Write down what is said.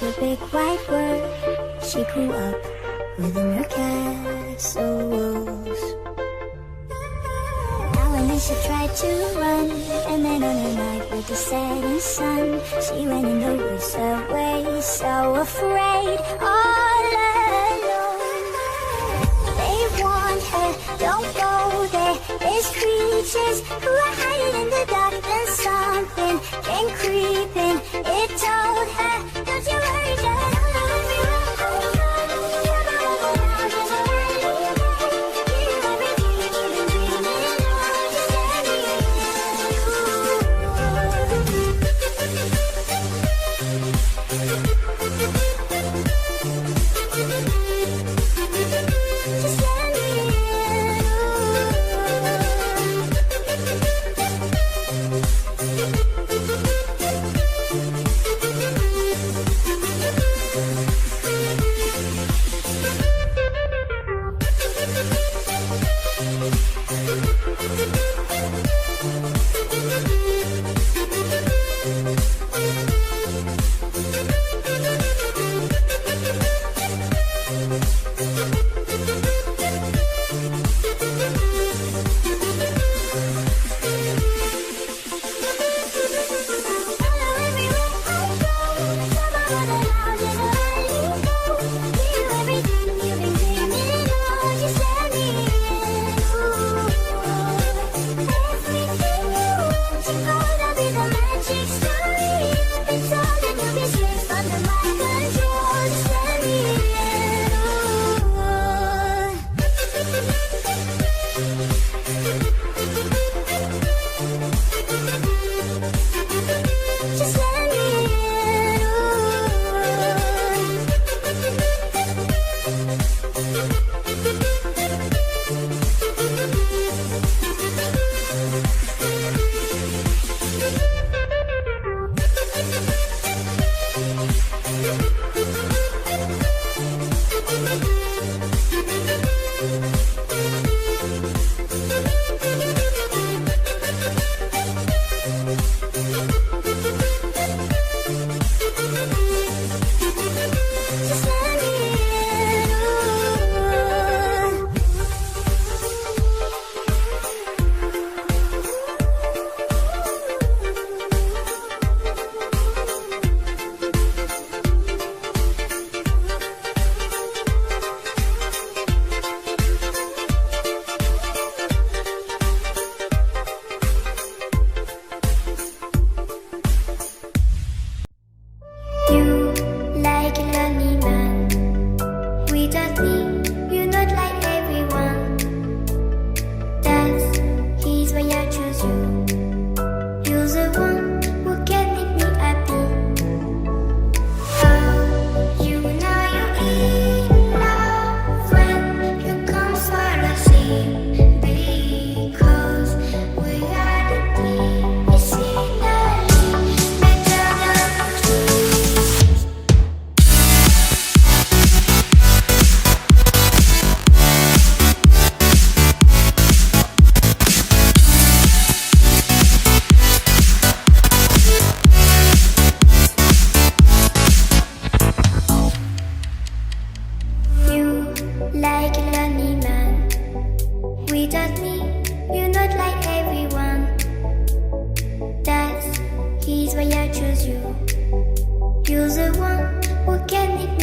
of a big white bird. She grew up within her castle walls. Now and then she tried to run, and then on a night with the setting sun, she went in the woods away, so afraid, all alone. They warned her, don't go there, there's creatures who are hiding in the dark. Then something came creeping, it told her, don't you worry, just He's why I choose you. You're the one who can make